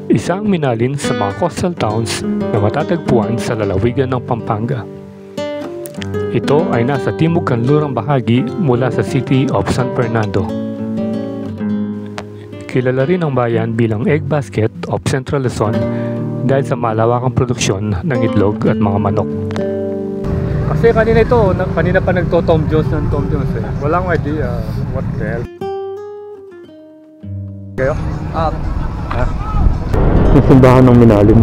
Isang minalin sa mga coastal towns na matatagpuan sa lalawigan ng Pampanga. Ito ay nasa timog kanlurang bahagi mula sa City of San Fernando. Kilala rin ang bayan bilang egg basket of Central Luzon dahil sa malawakang produksyon ng itlog at mga manok. Kasi kanina pa nagto-Tom Jones ng Tom Jones eh. Walang idea what the hell. Kayo? Simbahan ng Minalim.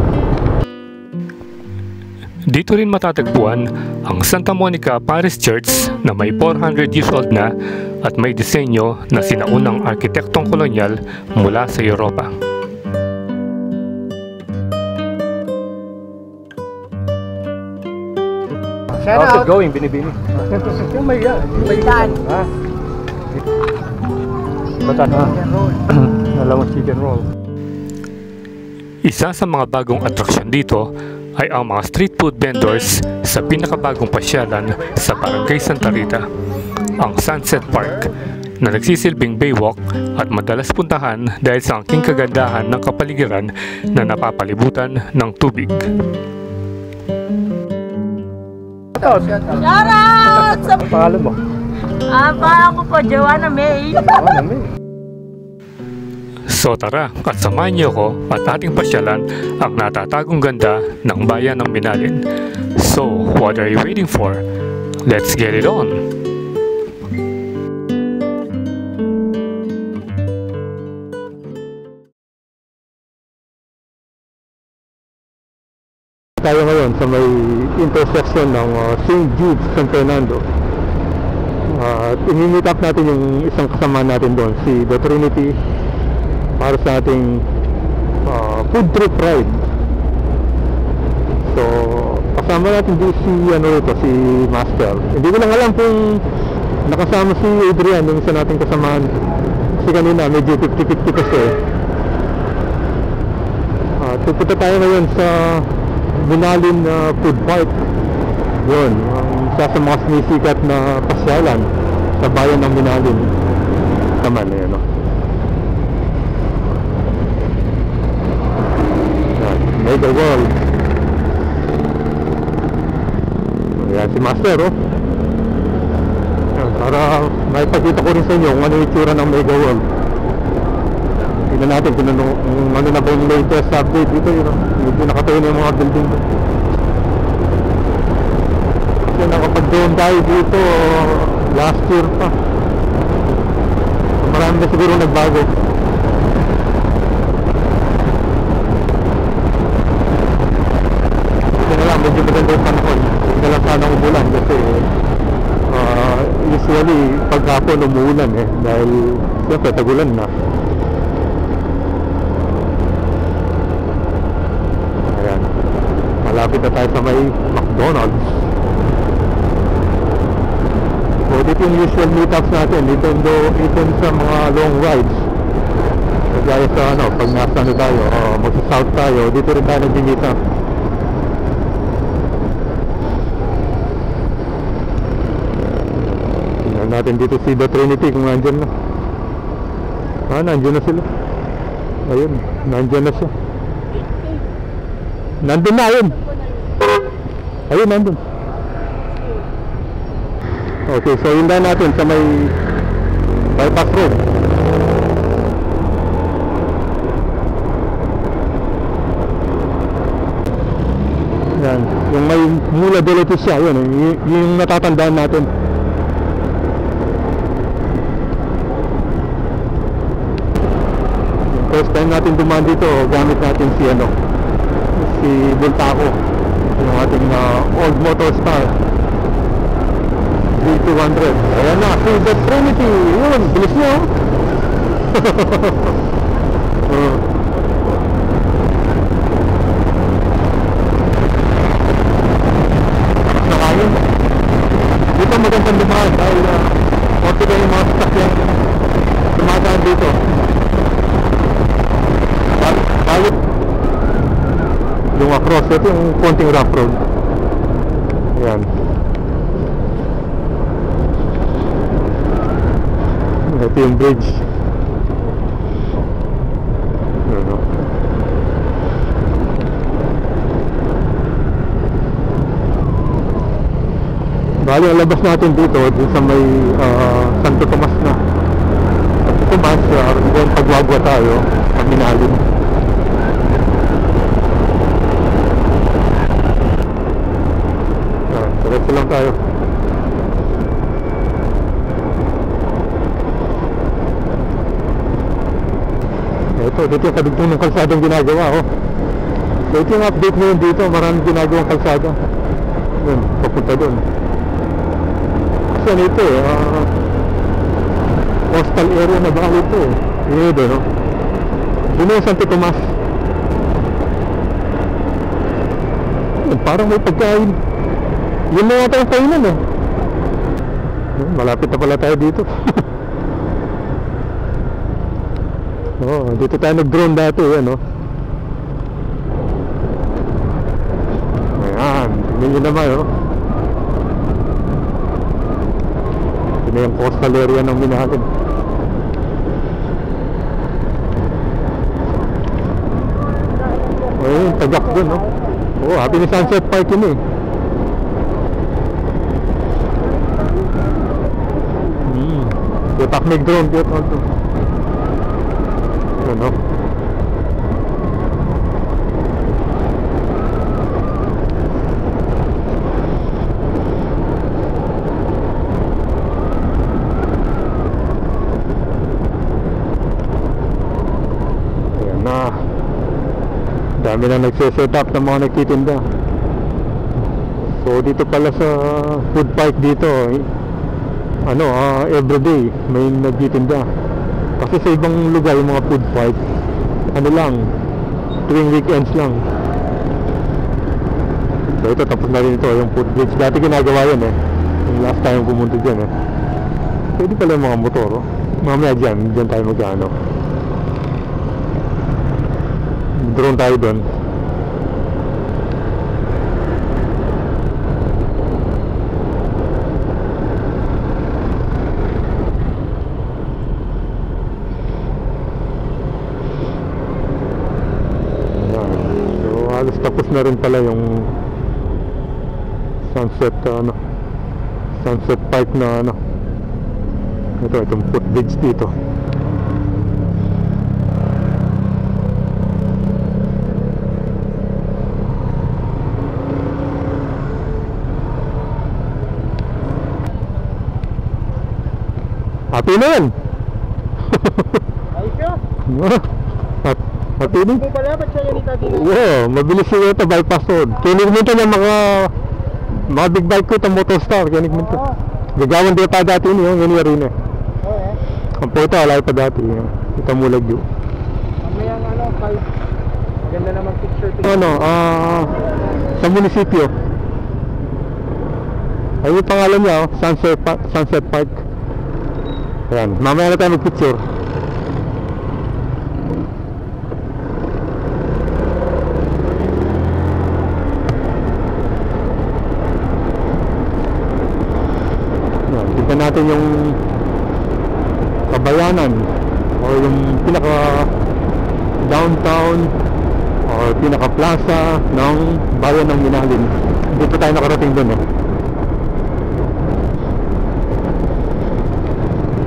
Dito rin matatagpuan ang Santa Monica Parish Church na may 400 years old na at may disenyo na sinaunang arkitektong kolonyal mula sa Europa. How's it going, Binibini? Yung may Batan. Batan, ha? Alam mo, chicken roll. Isa sa mga bagong atraksyon dito ay ang mga street food vendors sa pinakabagong pasyalan sa Barangay Santa Rita, ang Sunset Park, na nagsisilbing baywalk at madalas puntahan dahil sa aking kagandahan ng kapaligiran na napapalibutan ng tubig. Shoutout! Sa pangalan mo? pangalan ko po, Joanna May. Joanna May. So tara at samahan niyo ko at ating pasyalan ang natatagong ganda ng bayan ng Minalin. So what are you waiting for? Let's get it on! Tayo ngayon sa may intersection ng St. Jude, San Fernando. I-meet up natin yung isang kasama natin doon, si The Trinity, para sa ating food trip ride. So kasama natin dito si Master. Hindi ko lang alam kung nakasama si Adrian, yung isa nating kasamaan, kasi kanina medyo 50-50 kasi. Pupunta tayo ngayon sa Minalin Food Park. Yun, isa sa mga sinisikat na pasyalan sa bayan ng Minalin naman, no? Mega World. Ayan si Master, oh. Ayan, para maipakita ko rin sa inyo kung ano yung itsura ng Mega World. Tingnan natin kung ano na ba yung latest update dito, yun, oh. Medyo nakatayo na yung mga building ko. Kasi nakapag-doon tayo dito last year pa. So, marami na siguro nagbago. Medyo maganda yung panahon. Hindi lang sana umulan kasi usually paghapon umuulan eh, dahil siyempre tagulan na. Ayan, malapit na tayo sa may McDonald's. So dito yung usual meetups natin, dito sa mga long rides. Kaya sa pag nasa tayo, magsa-south tayo, dito rin tayo nag-meet up. Natin dito si The Trinity kung nandyan na. Nandyan na sila. Ayun, nandyan na siya. Nandun na, ayun. Ayun, nandun. Okay, so yun natin sa may bypass road. Yan, yung may Mula de Leticia, yun, yung natatandaan natin. First time natin dumaan dito, gamit natin si Bultaco, yung ating old Motorstar V200. Ayan na, si The Trinity. Yun, bilis nyo. Nakain dito, magandang dumaan dahil konti kayo yung mga sasakyan dumadaan dito. Balik yung across, ito yung konting rough road. Ayan, ito yung bridge. Bali, ang labas natin dito, dun sa may Santo Tomas na. Santo Tomas, doon pagwagwa tayo, paminalim. Diretso lang tayo. Ito, dito yung kadugtong ng kalsadang ginagawa, oh. So, ito yung update ngayon dito, maraming ginagawang kalsada. Yun, papunta doon. Kasi ano ito eh, coastal area na ba ito eh. Yun doon, no? Doon yung Santo Tomas. Yun, parang may pagkain. Yun na yata yung kainan eh. Yun, malapit na pala tayo dito. Oh, dito tayo nag-drone dati, ano. Ayan, tingnan nyo naman, oh. Ito na yung coastal area ng Minalin. Ayun, tagak dun, no. Oh, happy ni Sunset Park yun eh. Ditak mag-drone dito, ano. Ano? Ayan na. Dami na nagsiset up ng mga nagtitinda. So dito pala sa food park dito, ano, everyday may nagtitinda. Kasi sa ibang lugar yung mga food park, ano lang, tuwing weekends lang. So ito, tapos na rin ito, yung food bridge. Dati ginagawa yun eh, yung last time pumunta dyan eh. Pwede pala yung mga motor, oh. Mamaya dyan tayo mag-ano, drone tayo doon. Tapos na rin pala yung Sunset Sunset Park na ano. Itong footbridge dito. Happy na yan. Ayos siya. Happy na. Kung pala, ba't siya yan itadina? Wow, mabilis yung ito, bypass road. Kinig mo ito ng mga big bike ko, itong Motostar. Kinig mo ito. Gagawin din pa dati yun, yun rin eh. Oo eh. Ang po ito, alay pa dati. Ito mulag yun. May ang ano, maganda naman picture to. Ano, sa munisipyo. Ayun yung pangalan niya, oh, Sunset Park. Ayan, mamaya na tayo mag-picture. Tignan natin yung kabayanan o yung pinaka downtown o pinaka plaza ng bayan ng Minalin. Dito tayo nakarating doon eh.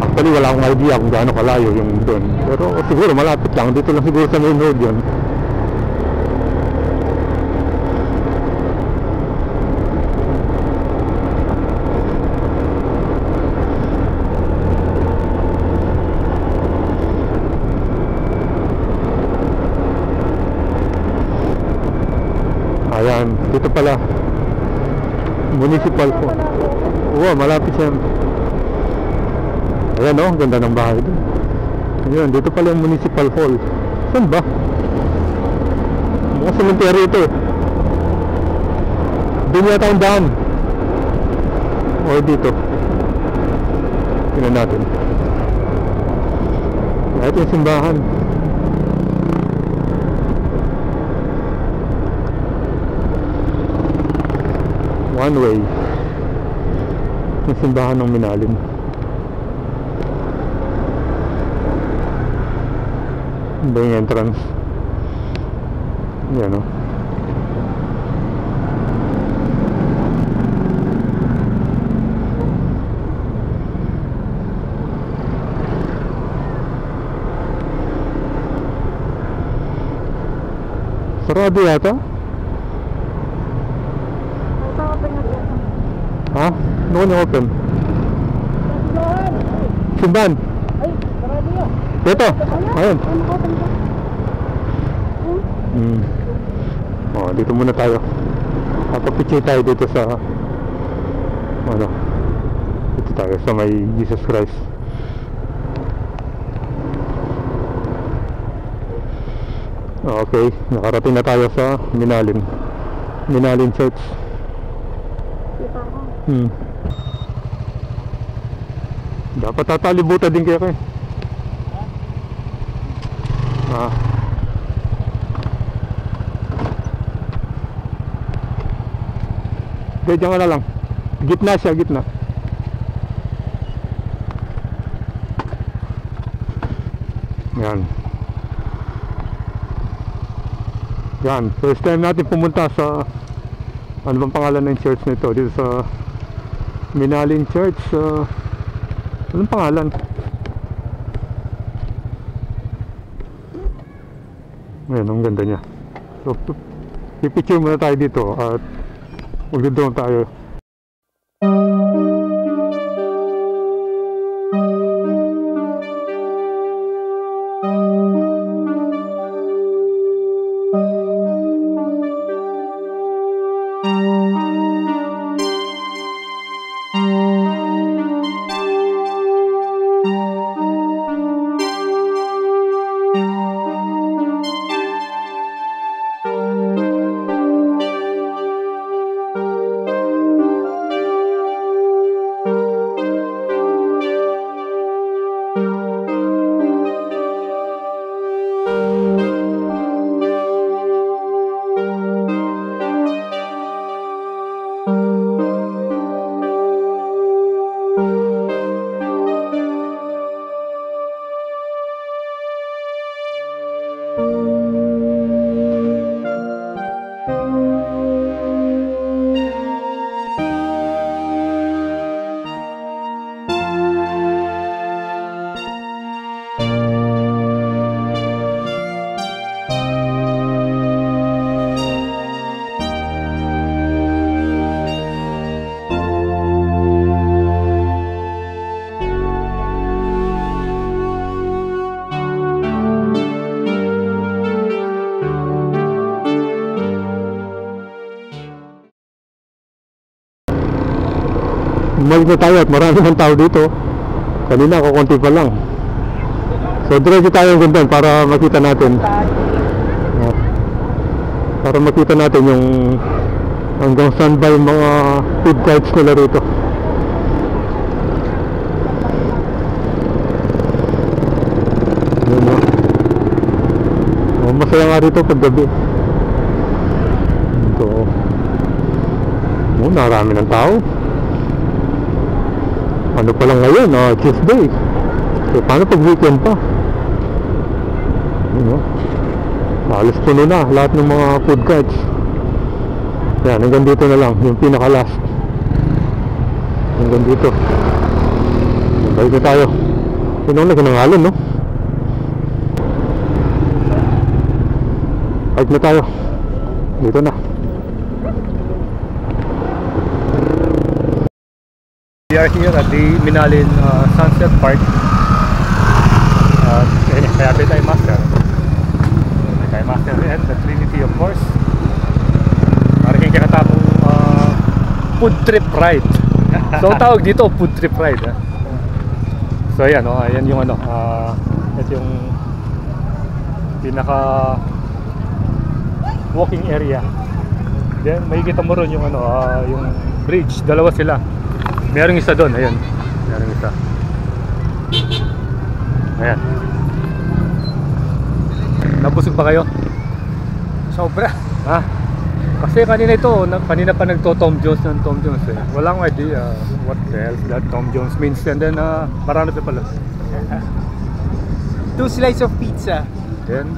Actually wala akong idea kung gaano kalayo yung doon, pero siguro malapit lang, dito lang siguro sa main road yun. Ayan, dito pala municipal po. Oo, malapit siya. Ayan o, ganda ng bahay doon. Ayan, dito pala yung municipal hall. Saan ba? Mga cemetery ito eh. Doon yata yung daan. O dito. Tingnan natin. Ito yung simbahan. One way. Yung simbahan ng Minalin. Ba yung entrance? Yan o. Sarado yata? Ha? Ano na open? Simbahan? Ay, sarado yun. Dito? Ayun. Oh, dito muna tayo. Papapicture tayo dito sa ano? Dito tayo sa may Jesus Christ. Okay, nakarating na tayo sa Minalim Church. Dapat tatalibutan din kayo okay, diyan ka na lang. Gitna siya, gitna. Yan. Yan, first time natin pumunta sa ano bang pangalan ng church nito dito sa Minalim Church. Anong pangalan? Ayan, ang ganda niya. So, pipicture muna tayo dito at magdodrone tayo. Bumalik na tayo at marami ng tao dito. Kanina kukunti pa lang. So diretso tayo hanggang doon para makita natin. Para makita natin yung hanggang saan ba yung mga food carts nila rito. Masaya nga rito pag gabi. Ito. Narami ng tao. Ano pa lang ngayon, Tuesday. So paano pag weekend pa? Halos puno na lahat ng mga food carts. Yan, hanggang dito na lang, yung pinaka last. Hanggang dito. Balik na tayo. Yun ang naginangalan, no? Balik na tayo. Dito na. We are here at the Minalim Sunset Park. Kaya tayo master. Kaya master and the Trinity, of course. Maraming kakatapong food trip ride. So tawag dito food trip ride. So ayan, ayan yung ito yung pinaka walking area. Then makikita mo ron yung yung bridge, dalawa sila. Merong isa doon, ayan. Merong isa. Ayan. Nabusog ba kayo? Sobra. Ha? Kasi kanina pa nagto-Tom Jones ng Tom Jones eh. Walang idea what the hell that Tom Jones means. And then marami pa pala. 2 slices of pizza. Then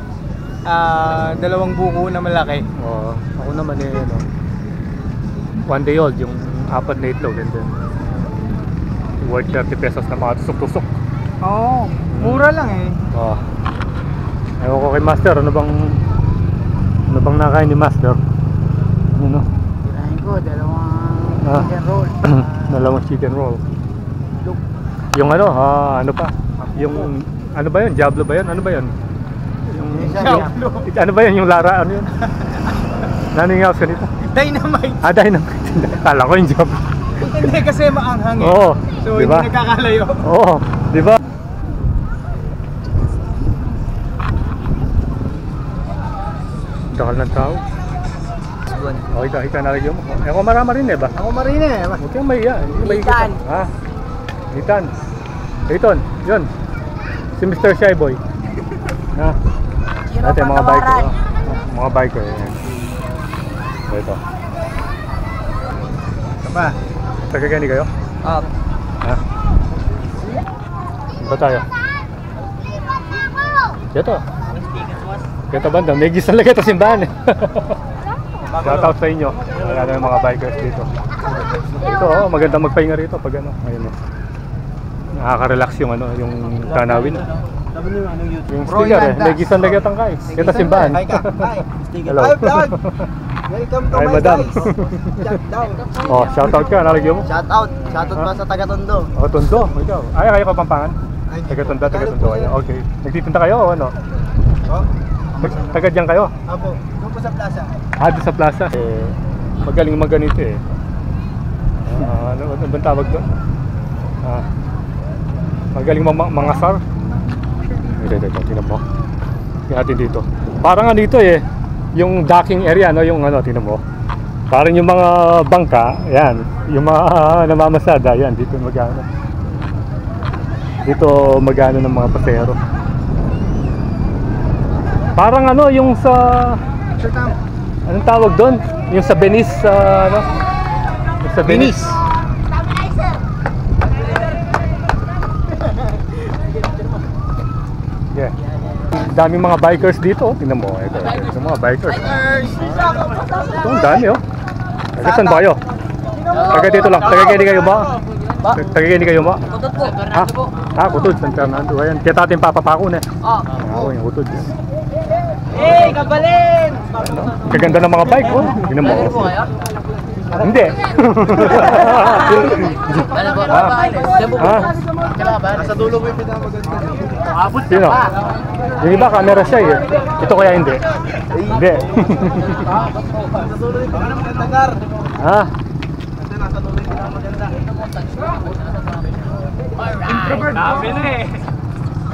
2 buko na malaki. Ako naman one day old, yung 4 na itlog, and then worth 30 pesos na mga tusok-tusok. Mura lang eh. Ewan ko kay Master, ano bang Ano bang nakain ni Master? Ano? Kinain ko, dalawang Ah. chicken roll. Dalawang chicken roll. Yung ano, ano pa? Yung, ano ba yun? Diablo ba yun? Ano ba yun? Yung, ano ba yun? Yung Lara, ano yun? Naningaw sa nito? Dynamite! Dynamite. Kala ko yung Diablo. Hindi kasi maanghang eh. Oo. So Diba? hindi nagkakalayo. Oo. Diba? Takal ng tao. O, ikaw nalagyan mo. Ako marama rin eh ba? Ako marina eh. Huwag kang mahiya. Hindi mahiya kita. Ethan. Ha? Ethan. Ethan. Yun. Si Mr. Shy Boy. Ha? Ate, mga biker. Mga biker. Yan. Ito. Kapa? Tagagani kayo? Up. Ha? Ba tayo? Ito. Ito banda. May gis talaga ito simbahan eh. Shout out sa inyo. Ayan yung mga bikers dito. Ito, maganda magpahinga rito pag ano. Ayun oh. Nakaka-relax yung ano, yung tanawin. Yung sticker eh. May gisan lagi ang kay. Kita simbahan. Hi ka. Hi. Hello. Hi vlog. Welcome to Hi, my madam. guys. Shout down. Oh, shout out ka, nalagyan mo. Shout out. Shout out pa sa taga Tondo. Oh, Tondo. Ikaw. Ay, kayo ka Pampangan? Taga Tondo, taga Tondo kayo. Okay. Nagtitinda kayo o ano? Oh. Taga diyan kayo? Apo. Doon po sa plaza. Doon sa plaza. Eh, magaling maganito eh. Ano bang tawag doon? Magaling mangasar. Ito, tingnan mo. Tingnan natin dito. Parang ano dito eh, yung docking area, no? Yung ano, tingnan mo. Parang yung mga bangka, yan. Yung mga namamasada, yan. Dito magano. Dito magano ng mga pasero. Parang ano, yung sa... Anong tawag doon? Yung sa Venice, ano? Yung sa Venice. Yeah. Daming mga bikers dito. Tingnan mo. Ito yung mga bikers. Ito, ang dami oh. Taga saan ba kayo? Taga dito lang. Taga Geni kayo ba? Taga Geni kayo ba? Kutod po. Ha? Kutod. San Fernando. Ayan. Kaya tatin papapakon eh. Oo, yung kutod. Hey, kabalin! Ano? Kaganda ng mga bike oh. Tingnan mo. Hindi. Nasa dulo mo yung pinamaganda. Sino? Yung iba camera siya eh. Ito kaya hindi. Hindi. Nasa dulo yung pinamaganda, Gar. Ha? Nasa dulo yung pinamaganda. Introvert. Sabi na eh.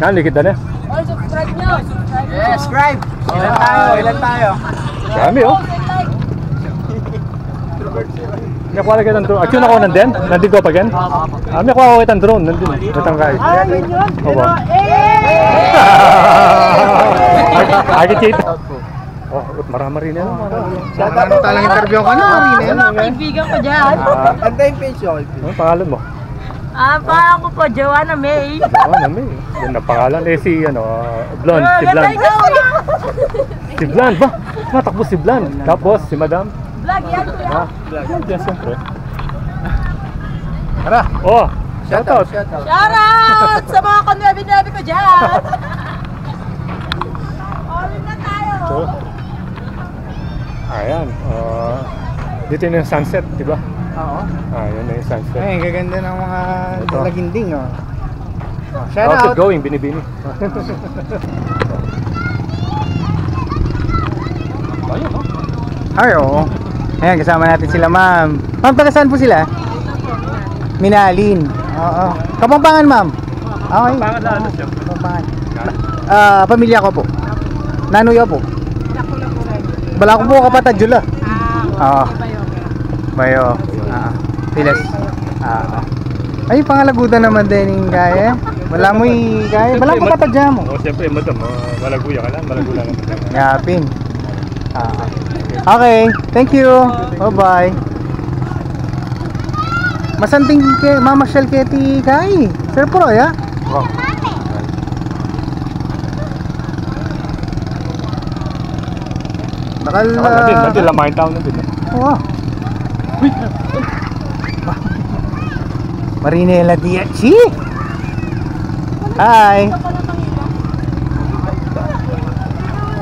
Nalikid na na. Oh, subscribe nyo! Subscribe! Ilan tayo? Ilan tayo? Dami oh. May kuha lagi ng drone. At yun ako nandun? Nandun ko pa gan? May kuha ako itang drone. Nandun. Itang kay. Yun yun! Opo. Ay, kit. Oh, marama rin yan. Ano talang interview ka na? Yung mga kaibigan ko dyan. Antayin page yun. Ano pangalan mo? Pangalan ko po, Joanna May. Joanna May. Yan na pangalan. Eh si, ano, Blonde. Si Ganda Blonde. ikaw! Si Blonde ba? Matakbo si Blonde. Tapos si Madam. Vlog yan kuya. Ha? Yan, siyempre. Tara! Oh, shout out. Shoutout sa mga konwebi-nebi ko dyan. Orin na tayo. So, ayan. Dito na yung sunset, di ba? Oo. Ayan na yung sunset. Ay, gaganda ng mga Ito. laginding oh. Shout How's it out! going, Binibini? Ayun, no? Ay, oo. Ayan, kasama natin sila ma'am. Ma'am, taga saan po sila? Minalin. Oo. Kapampangan ma'am. Okay. Pangalan na ano siya? Kapampangan. Pamilya ko po. Nanoy po. Bala ko po kapatid Jula. Oo. Bayo. Pilas. Ay, pangalagutan naman din yung kaya. Wala mo yung kaya. Bala ko kapatid mo. Oh, siyempre, madam. Malaguya ka lang. Malaguya lang. Yapin. Okay, thank you. Bye-bye. Masanting ke Mama Shell Keti kai. Sir po ya? Oh. Bakal Nanti lamain tao na din. Wow. Marinela Diachi. Hi.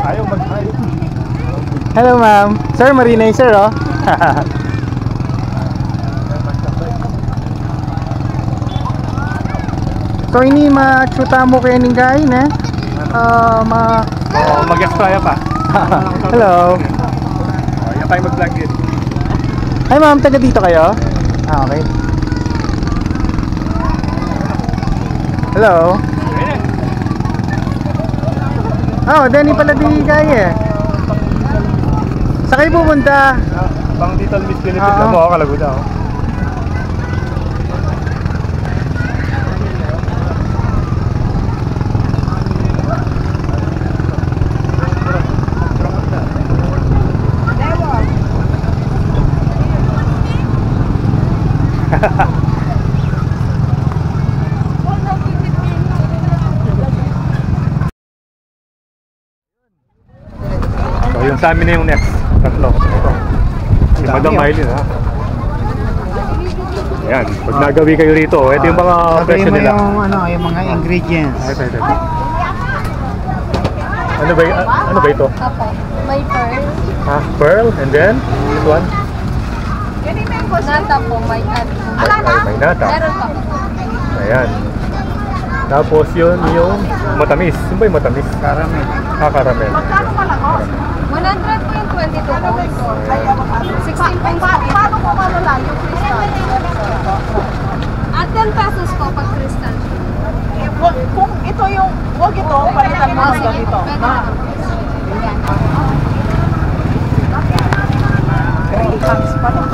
Ayaw mag-ayaw. Hello, ma'am. Sir, Marinay, sir, oh. So, ini ma-chuta mo kayo ning guy, ne? Mag-explaya pa. Hello. Yan tayo mag-vlog din. Hi, ma'am. Taga dito kayo? Okay. Hello. Oh, Denny pala di kaya eh. Sa kayo pupunta? Pang dito Miss Philippines na mo ako kalaguda. So yung sa amin na yung next tatlo. Ito. Si Madam Maylin ha. Ayan, pag nagawi kayo rito, ito yung mga presyo nila. Yung mga ingredients. Ito. Ano ba ito? Apo. May pearl. Ha? Pearl? And then? This one? Nata po. May nata. May nata. Meron pa po. Ayan. Tapos yun yung matamis. Yung ba yung matamis? Caramel. Caramel. 100 po yung 22 ounce. 16 pounds po. Paano ko malala yung crystal? At 10 pesos po pag crystal. Kung ito yung, wag ito, palitan mo ng ganito. Pwede naman. Kaya i-hangs pa lang.